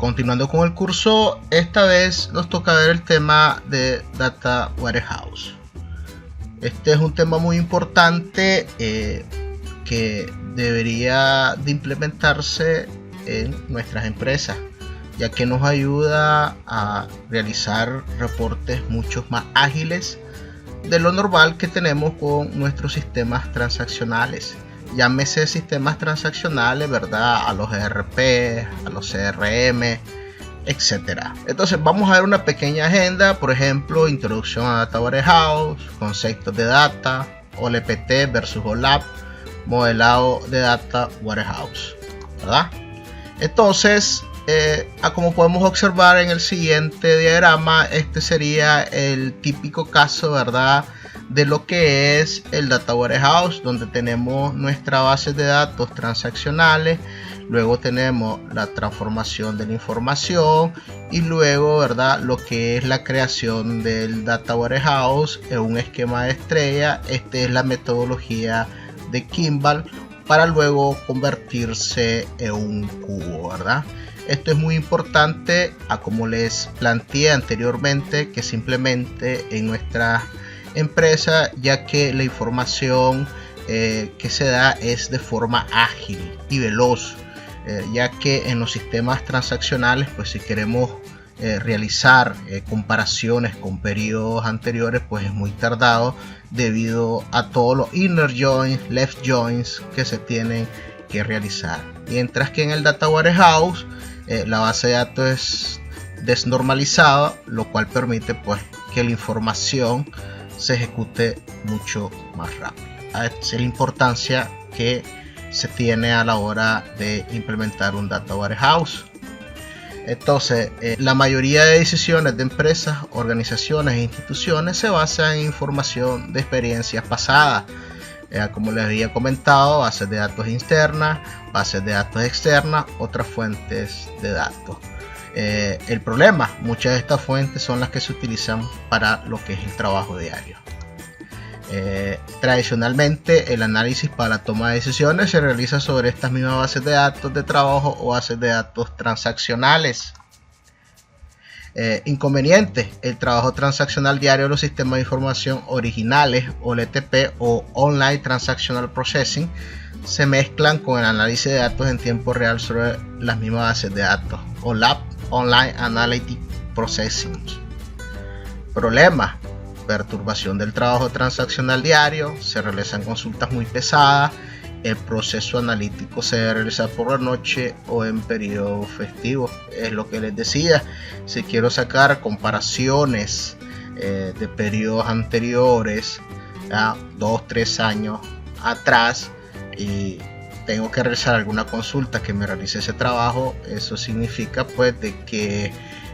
Continuando con el curso, esta vez nos toca ver el tema de Data Warehouse. Este es un tema muy importante que debería de implementarse en nuestras empresas, ya que nos ayuda a realizar reportes mucho más ágiles de lo normal que tenemos con nuestros sistemas transaccionales. Llámese sistemas transaccionales, ¿verdad? A los ERP, a los CRM, etcétera. Entonces vamos a ver una pequeña agenda, por ejemplo, introducción a Data Warehouse, conceptos de data, OLPT versus OLAP, modelado de Data Warehouse, ¿verdad? Entonces, como podemos observar en el siguiente diagrama, este sería el típico caso, ¿verdad?, de lo que es el Data Warehouse, donde tenemos nuestra base de datos transaccionales, luego tenemos la transformación de la información y luego, ¿verdad?, lo que es la creación del Data Warehouse en un esquema de estrella. Esta es la metodología de Kimball para luego convertirse en un cubo, ¿verdad? Esto es muy importante, como les planteé anteriormente, que se implemente en nuestra empresa, ya que la información que se da es de forma ágil y veloz, ya que en los sistemas transaccionales, pues si queremos realizar comparaciones con periodos anteriores, pues es muy tardado debido a todos los inner joins, left joins que se tienen que realizar. Mientras que en el Data Warehouse la base de datos es desnormalizada, lo cual permite pues que la información se ejecute mucho más rápido. Esa es la importancia que se tiene a la hora de implementar un Data Warehouse. Entonces, la mayoría de decisiones de empresas, organizaciones e instituciones se basan en información de experiencias pasadas. Como les había comentado, bases de datos internas, bases de datos externas, otras fuentes de datos. El problema, muchas de estas fuentes son las que se utilizan para lo que es el trabajo diario. Tradicionalmente, el análisis para la toma de decisiones se realiza sobre estas mismas bases de datos de trabajo o bases de datos transaccionales. Inconveniente: el trabajo transaccional diario de los sistemas de información originales, OLTP o Online Transactional Processing, se mezclan con el análisis de datos en tiempo real sobre las mismas bases de datos, OLAP, Online Analytic Processing. Problema: perturbación del trabajo transaccional diario, se realizan consultas muy pesadas, el proceso analítico se debe realizar por la noche o en periodo festivo. Es lo que les decía, si quiero sacar comparaciones de periodos anteriores, 2-3 años atrás, y tengo que realizar alguna consulta que me realice ese trabajo, eso significa pues de que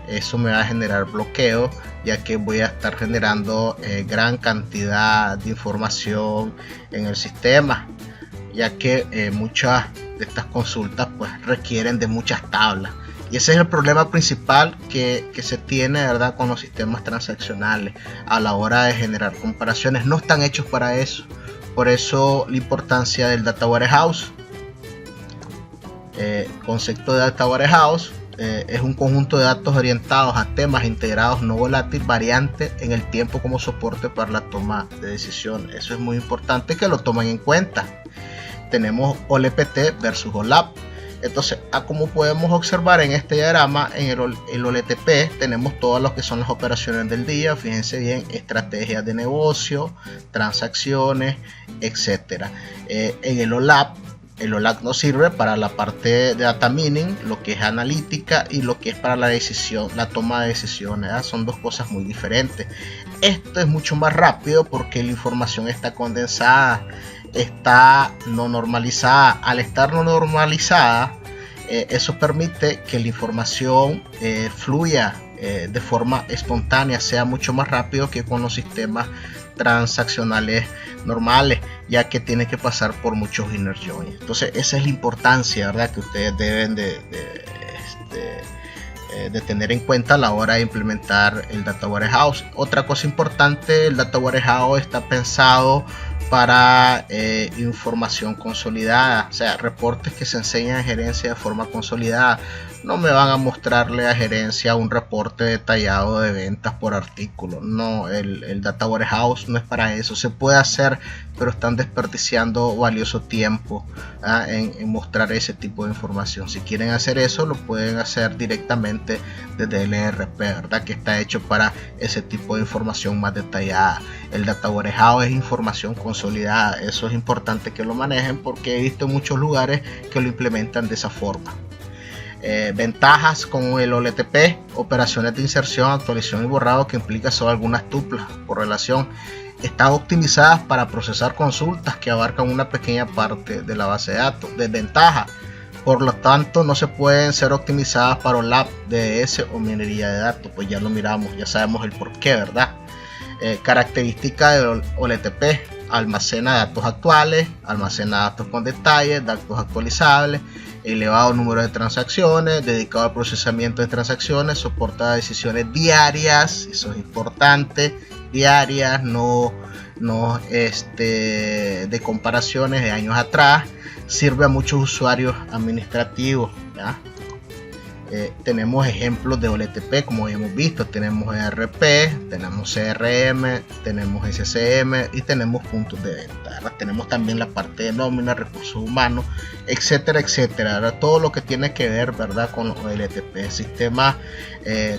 eso me va a generar bloqueo, ya que voy a estar generando gran cantidad de información en el sistema, ya que muchas de estas consultas pues requieren de muchas tablas, y ese es el problema principal que se tiene, ¿verdad?, con los sistemas transaccionales a la hora de generar comparaciones. No están hechos para eso. Por eso la importancia del Data Warehouse. Concepto de Data Warehouse es un conjunto de datos orientados a temas integrados no volátil variante en el tiempo como soporte para la toma de decisiones. Eso es muy importante que lo tomen en cuenta. Tenemos OLPT versus OLAP. Entonces, como podemos observar en este diagrama, en el OLTP tenemos todas lo que son las operaciones del día. Fíjense bien, estrategias de negocio, transacciones, etcétera. En el OLAP nos sirve para la parte de data mining, lo que es analítica, y lo que es para la decisión, la toma de decisiones, ¿verdad? Son dos cosas muy diferentes. Esto es mucho más rápido porque la información está condensada, está no normalizada. Al estar no normalizada, eso permite que la información fluya de forma espontánea, sea mucho más rápido que con los sistemas transaccionales normales, ya que tiene que pasar por muchos inner joins. Entonces esa es la importancia, ¿verdad?, que ustedes deben de tener en cuenta a la hora de implementar el Data Warehouse. Otra cosa importante: el Data Warehouse está pensado para información consolidada, o sea, reportes que se enseñan en gerencia de forma consolidada. no me van a mostrarle a gerencia un reporte detallado de ventas por artículo. No, el Data Warehouse no es para eso. Se puede hacer, pero están desperdiciando valioso tiempo en mostrar ese tipo de información. Si quieren hacer eso, lo pueden hacer directamente desde el ERP, ¿verdad? Que está hecho para ese tipo de información más detallada. El Data Warehouse es información consolidada. Eso es importante que lo manejen, porque he visto en muchos lugares que lo implementan de esa forma. Ventajas con el OLTP: operaciones de inserción, actualización y borrado, que implica solo algunas tuplas por relación. Están optimizadas para procesar consultas que abarcan una pequeña parte de la base de datos. Desventaja: por lo tanto no se pueden ser optimizadas para OLAP, DDS o minería de datos. Pues ya lo miramos, ya sabemos el por qué, ¿verdad? Característica del OLTP: almacena datos actuales, almacena datos con detalles, datos actualizables, elevado número de transacciones, dedicado al procesamiento de transacciones, soporta decisiones diarias, eso es importante, diarias, no de comparaciones de años atrás. Sirve a muchos usuarios administrativos, ¿ya? Tenemos ejemplos de OLTP, como hemos visto. Tenemos ERP, tenemos CRM, tenemos SCM y tenemos puntos de venta. Ahora tenemos también la parte de nómina, recursos humanos, etcétera, etcétera. Ahora todo lo que tiene que ver, ¿verdad?, con OLTP, sistemas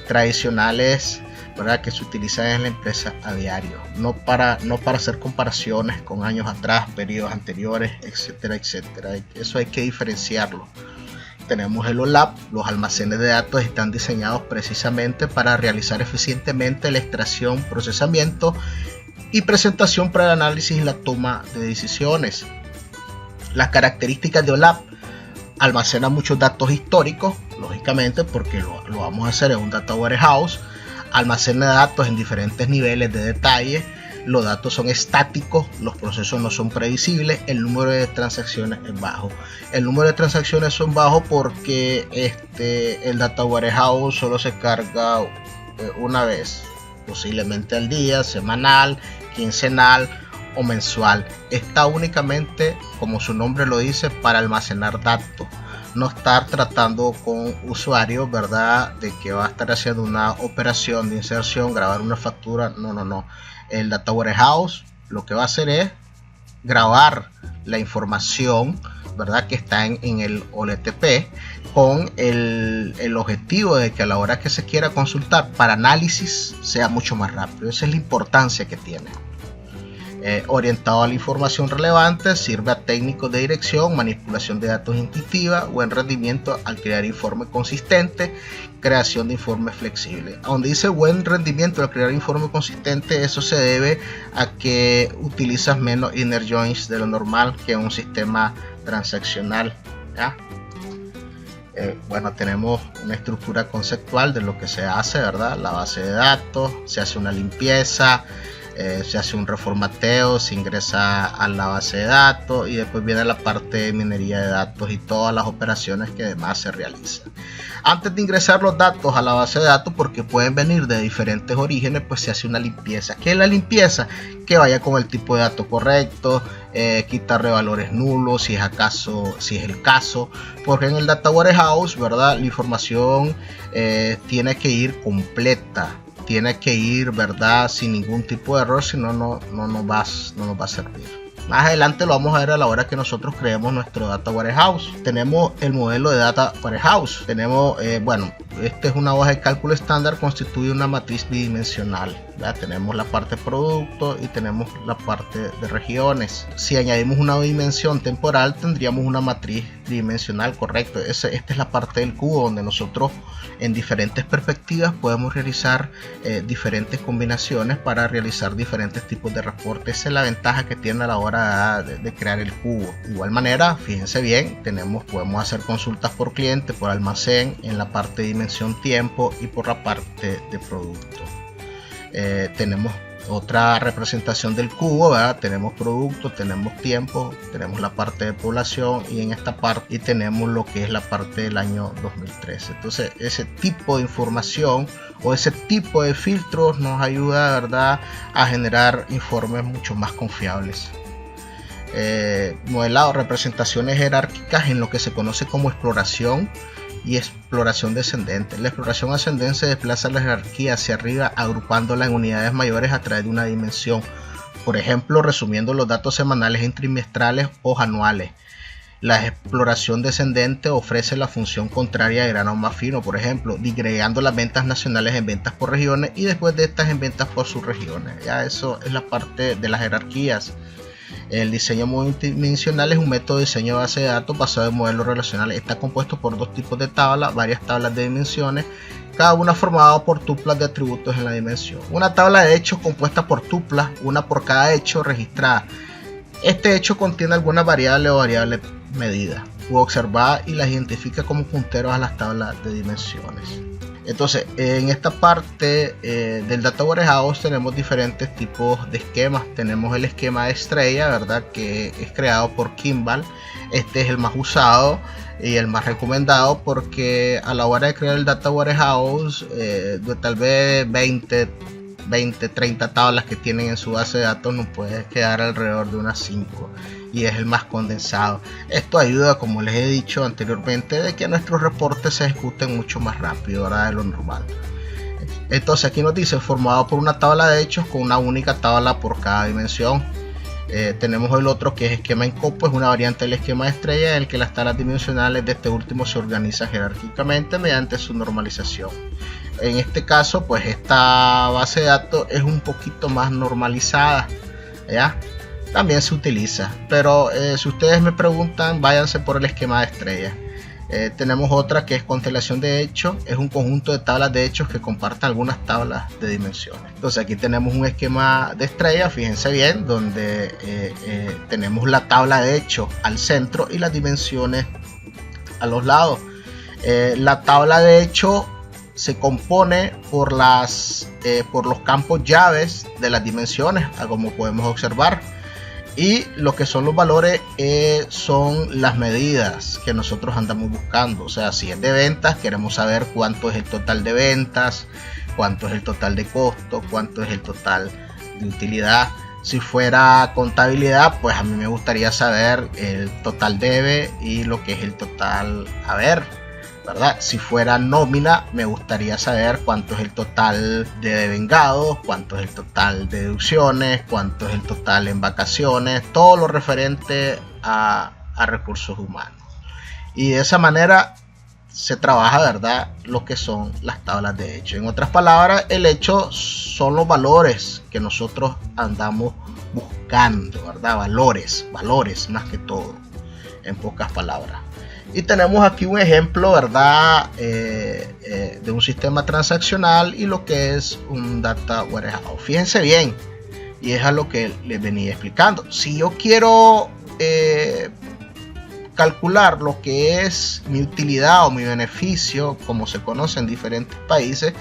tradicionales, ¿verdad?, que se utilizan en la empresa a diario, no para hacer comparaciones con años atrás, periodos anteriores, etcétera, etcétera. Eso hay que diferenciarlo. Tenemos el OLAP. Los almacenes de datos están diseñados precisamente para realizar eficientemente la extracción, procesamiento y presentación para el análisis y la toma de decisiones. Las características de OLAP: almacena muchos datos históricos, lógicamente, porque lo vamos a hacer en un Data Warehouse. Almacena datos en diferentes niveles de detalle. Los datos son estáticos, los procesos no son previsibles, el número de transacciones es bajo. El número de transacciones son bajo porque el Data Warehouse solo se carga una vez, posiblemente al día, semanal, quincenal o mensual. Está únicamente, como su nombre lo dice, para almacenar datos. No estar tratando con usuarios, ¿verdad?, de que va a estar haciendo una operación de inserción, grabar una factura. No. El Data Warehouse lo que va a hacer es grabar la información, ¿verdad?, que está en el OLTP, con el objetivo de que a la hora que se quiera consultar para análisis sea mucho más rápido. Esa es la importancia que tiene. Orientado a la información relevante, sirve a técnicos de dirección, manipulación de datos intuitiva, buen rendimiento al crear informes consistentes, creación de informes flexibles. Donde dice buen rendimiento al crear informes consistentes, eso se debe a que utilizas menos inner joins de lo normal que en un sistema transaccional, ¿ya? Bueno, tenemos una estructura conceptual de lo que se hace, ¿verdad? La base de datos, se hace una limpieza, se hace un reformateo, se ingresa a la base de datos y después viene la parte de minería de datos y todas las operaciones que además se realizan. Antes de ingresar los datos a la base de datos, porque pueden venir de diferentes orígenes, pues se hace una limpieza. ¿Qué es la limpieza? Que vaya con el tipo de datos correcto, quitarle valores nulos si es el caso, porque en el Data Warehouse, ¿verdad?, la información tiene que ir completa. Tiene que ir, ¿verdad?, sin ningún tipo de error, si no nos va a servir. Más adelante lo vamos a ver a la hora que nosotros creemos nuestro Data Warehouse. Tenemos el modelo de Data Warehouse. Tenemos, esta es una hoja de cálculo estándar, constituye una matriz bidimensional. ¿Verdad? Tenemos la parte de producto y tenemos la parte de regiones. Si añadimos una dimensión temporal, tendríamos una matriz tridimensional, correcto. Esta es la parte del cubo donde nosotros en diferentes perspectivas podemos realizar diferentes combinaciones para realizar diferentes tipos de reportes. Esa es la ventaja que tiene a la hora de crear el cubo. De igual manera, fíjense bien, podemos hacer consultas por cliente, por almacén, en la parte de dimensión tiempo y por la parte de producto. Tenemos otra representación del cubo, ¿verdad? Tenemos producto, tenemos tiempo, tenemos la parte de población y en esta parte y tenemos lo que es la parte del año 2013. Entonces ese tipo de información o ese tipo de filtros nos ayuda, ¿verdad?, a generar informes mucho más confiables. Modelado, representaciones jerárquicas en lo que se conoce como exploración y exploración descendente. La exploración ascendente desplaza la jerarquía hacia arriba, agrupándola en unidades mayores a través de una dimensión. Por ejemplo, resumiendo los datos semanales en trimestrales o anuales. La exploración descendente ofrece la función contraria de grano más fino, por ejemplo, digregando las ventas nacionales en ventas por regiones y después de estas en ventas por subregiones. Ya eso es la parte de las jerarquías. El diseño multidimensional es un método de diseño de base de datos basado en modelos relacionales. Está compuesto por dos tipos de tablas, varias tablas de dimensiones, cada una formada por tuplas de atributos en la dimensión. Una tabla de hechos compuesta por tuplas, una por cada hecho registrada. Este hecho contiene algunas variables o variables medidas u observadas y las identifica como punteros a las tablas de dimensiones. Entonces, en esta parte del Data Warehouse tenemos diferentes tipos de esquemas. Tenemos el esquema de estrella, ¿verdad?, que es creado por Kimball. Este es el más usado y el más recomendado porque a la hora de crear el Data Warehouse, de tal vez 20, 30 tablas que tienen en su base de datos, nos puede quedar alrededor de unas 5 y es el más condensado. Esto ayuda, como les he dicho anteriormente, de que nuestros reportes se ejecuten mucho más rápido, ¿verdad?, de lo normal. Entonces aquí nos dice formado por una tabla de hechos con una única tabla por cada dimensión. Tenemos el otro que es esquema en copo, es una variante del esquema de estrella en el que las tablas dimensionales de este último se organizan jerárquicamente mediante su normalización. En este caso, pues esta base de datos es un poquito más normalizada, ¿ya? También se utiliza, pero si ustedes me preguntan, váyanse por el esquema de estrella. Tenemos otra que es constelación de hechos, es un conjunto de tablas de hechos que comparten algunas tablas de dimensiones. Entonces aquí tenemos un esquema de estrella, fíjense bien, donde tenemos la tabla de hechos al centro y las dimensiones a los lados. La tabla de hechos se compone por los campos llaves de las dimensiones, como podemos observar. Y lo que son los valores son las medidas que nosotros andamos buscando. O sea, si es de ventas, queremos saber cuánto es el total de ventas, cuánto es el total de costo, cuánto es el total de utilidad. Si fuera contabilidad, pues a mí me gustaría saber el total debe y lo que es el total haber, ¿verdad? Si fuera nómina, me gustaría saber cuánto es el total de devengados, cuánto es el total de deducciones, cuánto es el total en vacaciones, todo lo referente a recursos humanos. Y de esa manera se trabaja, ¿verdad?, lo que son las tablas de hecho. En otras palabras, el hecho son los valores que nosotros andamos buscando, ¿verdad? Valores más que todo, en pocas palabras. Y tenemos aquí un ejemplo, ¿verdad?, de un sistema transaccional y lo que es un Data Warehouse. Fíjense bien, y es a lo que les venía explicando. Si yo quiero calcular lo que es mi utilidad o mi beneficio, como se conoce en diferentes países,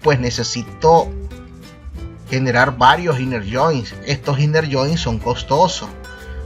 pues necesito generar varios inner joins. Estos inner joins son costosos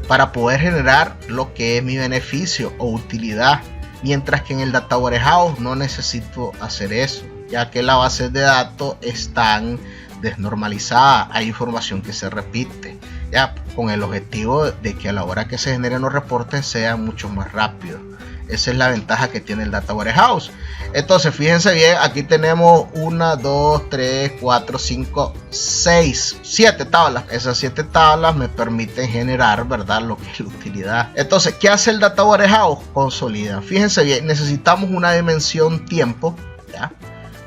para poder generar lo que es mi beneficio o utilidad, mientras que en el Data Warehouse no necesito hacer eso, ya que las bases de datos están desnormalizadas, hay información que se repite, ya, con el objetivo de que a la hora que se generen los reportes sea mucho más rápido. Esa es la ventaja que tiene el Data Warehouse. Entonces fíjense bien, aquí tenemos 1, 2, 3, 4, 5, 6, 7 tablas. Esas 7 tablas me permiten generar, ¿verdad?, lo que es la utilidad. Entonces, ¿qué hace el Data Warehouse? Consolida. Fíjense bien, necesitamos una dimensión tiempo, ¿ya?,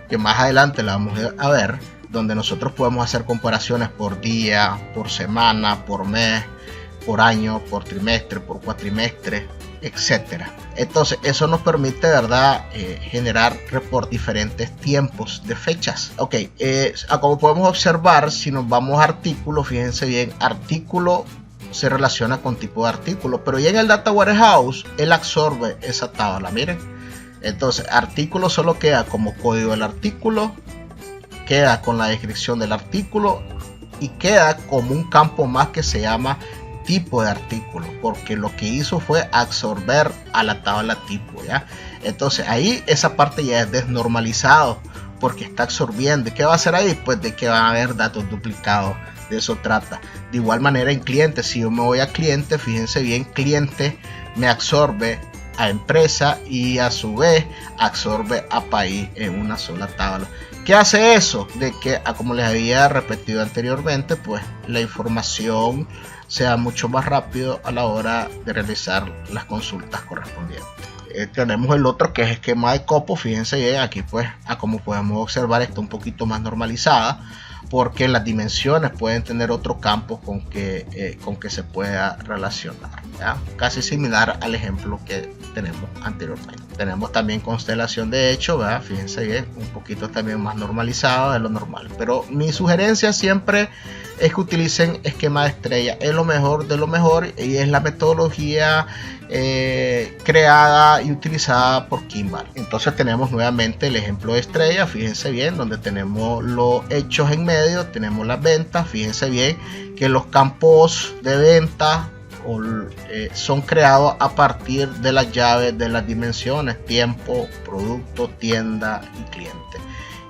que más adelante la vamos a ver, donde nosotros podemos hacer comparaciones por día, por semana, por mes, por año, por trimestre, por cuatrimestre, etcétera. Entonces eso nos permite, ¿verdad?, generar por diferentes tiempos de fechas. Ok, como podemos observar, si nos vamos a artículos, fíjense bien, artículo se relaciona con tipo de artículo, pero ya en el Data Warehouse él absorbe esa tabla, miren. Entonces artículo solo queda como código del artículo, queda con la descripción del artículo y queda como un campo más que se llama tipo de artículo, porque lo que hizo fue absorber a la tabla tipo, ¿ya? Entonces ahí esa parte ya es desnormalizado porque está absorbiendo. ¿Qué va a hacer ahí? Pues de que van a haber datos duplicados, de eso trata. De igual manera en cliente, si yo me voy a cliente, fíjense bien, cliente me absorbe a empresa y a su vez absorbe a país en una sola tabla. ¿Qué hace eso? De que, como les había repetido anteriormente, pues la información sea mucho más rápido a la hora de realizar las consultas correspondientes. Tenemos el otro, que es esquema de copo. Fíjense bien, aquí pues como podemos observar, está un poquito más normalizada, porque las dimensiones pueden tener otro campo con que se pueda relacionar, ¿ya? Casi similar al ejemplo que tenemos anteriormente. Tenemos también constelación de hecho, ¿verdad? Fíjense bien, un poquito también más normalizado de lo normal, pero mi sugerencia siempre es que utilicen esquema de estrella. Es lo mejor de lo mejor y es la metodología creada y utilizada por Kimball. Entonces tenemos nuevamente el ejemplo de estrella. Fíjense bien, donde tenemos los hechos en medio, tenemos las ventas. Fíjense bien que los campos de venta son creados a partir de las llaves de las dimensiones: tiempo, producto, tienda y cliente.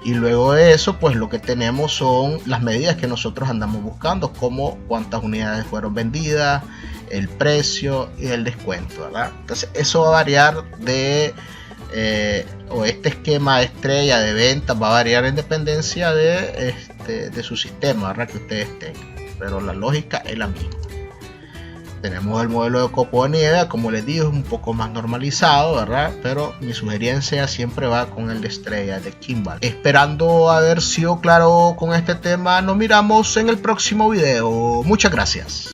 Y luego de eso, pues lo que tenemos son las medidas que nosotros andamos buscando, como cuántas unidades fueron vendidas, el precio y el descuento, ¿verdad? Entonces eso va a variar este esquema de estrella de ventas va a variar en dependencia de su sistema, ¿verdad? Que ustedes tengan, pero la lógica es la misma. Tenemos el modelo de copo de nieve, como les digo, es un poco más normalizado, ¿verdad? Pero mi sugerencia siempre va con el de estrella de Kimball. Esperando haber sido claro con este tema, nos miramos en el próximo video. Muchas gracias.